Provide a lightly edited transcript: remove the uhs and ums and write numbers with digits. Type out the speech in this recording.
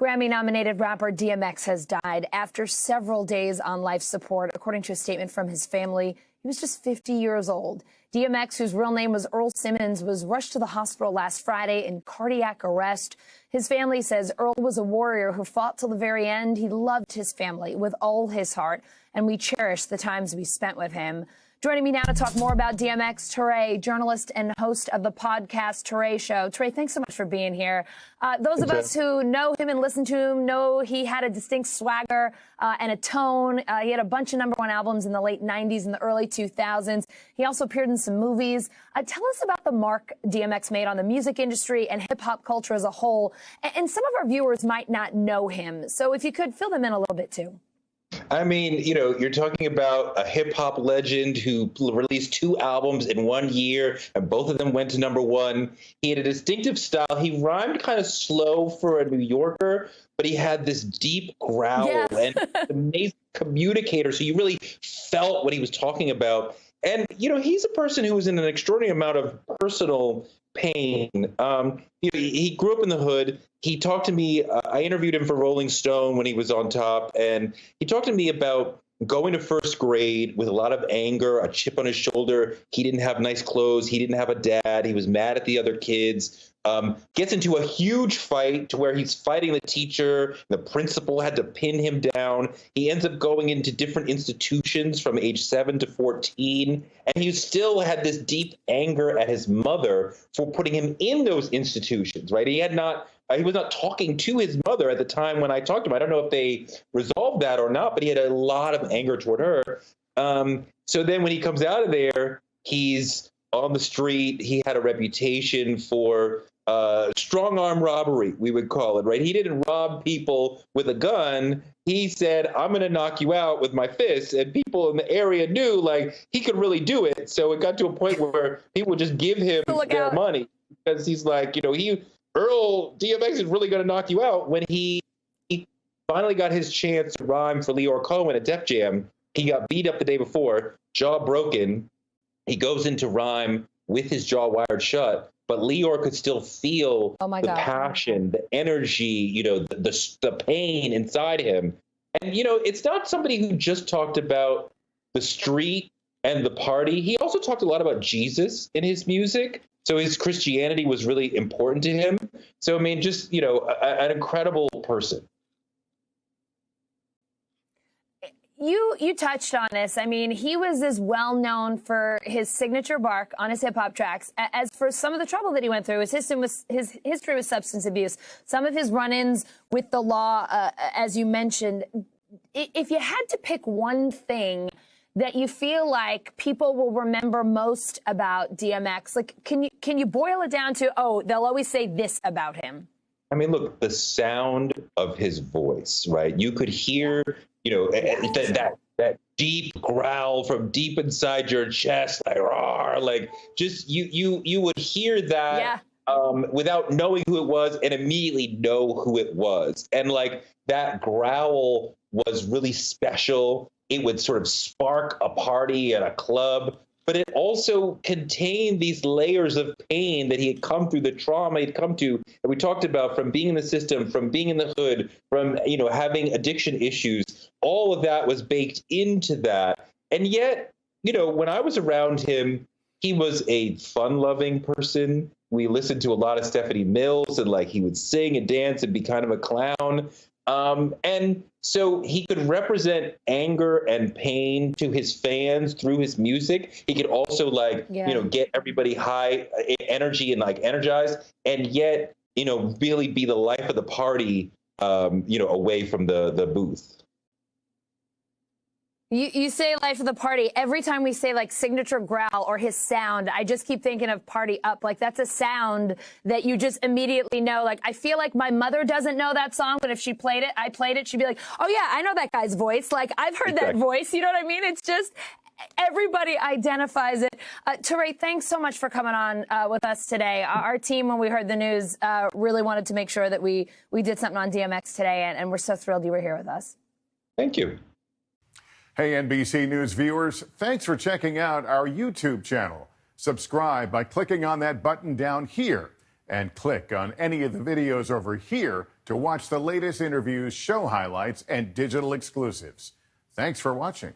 Grammy-nominated rapper DMX has died after several days on life support. According to a statement from his family, he was just 50 years old. DMX, whose real name was Earl Simmons, was rushed to the hospital last Friday in cardiac arrest. His family says Earl was a warrior who fought till the very end. He loved his family with all his heart, and we cherish the times we spent with him. Joining me now to talk more about DMX, Touré, journalist and host of the podcast Touré Show. Touré, thanks so much for being here. Those of us who know him and listen to him know he had a distinct swagger and a tone. He had a bunch of #1 albums in the late 90s and the early 2000s. He also appeared in some movies. Tell us about the mark DMX made on the music industry and hip-hop culture as a whole. And some of our viewers might not know him. So if you could fill them in a little bit, too. I mean, you know, you're talking about a hip hop legend who released 2 albums in 1 year, and both of them went to #1. He had a distinctive style. He rhymed kind of slow for a New Yorker, but he had this deep growl and amazing communicator. So you really felt what he was talking about. And, you know, he's a person who was in an extraordinary amount of personal pain. You know, he grew up in the hood. He talked to me. I interviewed him for Rolling Stone when he was on top, and he talked to me about going to first grade with a lot of anger, a chip on his shoulder. He didn't have nice clothes. He didn't have a dad. He was mad at the other kids. Gets into a huge fight to where he's fighting the teacher. The principal had to pin him down. He ends up going into different institutions from age 7 to 14. And he still had this deep anger at his mother for putting him in those institutions, right? He was not talking to his mother at the time when I talked to him. I don't know if they resolved that or not, but he had a lot of anger toward her. So then when he comes out of there, he's on the street. He had a reputation for strong arm robbery, we would call it, right? He didn't rob people with a gun. He said, I'm going to knock you out with my fists. And people in the area knew, like, he could really do it. So it got to a point where people would just give him their money because he's like, you know, Earl DMX is really going to knock you out. When he finally got his chance to rhyme for Leor Cohen at Def Jam, he got beat up the day before, jaw broken. He goes into rhyme with his jaw wired shut, but Leor could still feel the passion, the energy, you know, the pain inside him. And, you know, it's not somebody who just talked about the street and the party. He also talked a lot about Jesus in his music. So his Christianity was really important to him. So, I mean, just, you know, an incredible person. You touched on this. I mean, he was as well known for his signature bark on his hip hop tracks as for some of the trouble that he went through. His history with substance abuse, some of his run-ins with the law, as you mentioned. If you had to pick one thing that you feel like people will remember most about DMX, like, can you boil it down to, oh, they'll always say this about him? I mean, look, the sound of his voice, right? You could hear, you know, that deep growl from deep inside your chest, like, roar, like, just you would hear that without knowing who it was and immediately know who it was. And like that growl was really special. It would sort of spark a party at a club, but it also contained these layers of pain that he had come through, the trauma he'd come to, that we talked about, from being in the system, from being in the hood, from, you know, having addiction issues. All of that was baked into that. And yet, you know, when I was around him, he was a fun-loving person. We listened to a lot of Stephanie Mills, and like he would sing and dance and be kind of a clown. And so he could represent anger and pain to his fans through his music. He could also, like, you know, get everybody high energy and like energized, and yet, you know, really be the life of the party, you know, away from the booth. You say life of the party. Every time we say like signature growl or his sound, I just keep thinking of Party Up. Like, that's a sound that you just immediately know. Like, I feel like my mother doesn't know that song, but if she played it, I played it, she'd be like, oh yeah, I know that guy's voice. Like, I've heard that voice. You know what I mean? It's just everybody identifies it. Touré, thanks so much for coming on with us today. Our team, when we heard the news, really wanted to make sure that we did something on DMX today, and we're so thrilled you were here with us. Thank you. Hey, NBC News viewers, thanks for checking out our YouTube channel. Subscribe by clicking on that button down here. And click on any of the videos over here to watch the latest interviews, show highlights, and digital exclusives. Thanks for watching.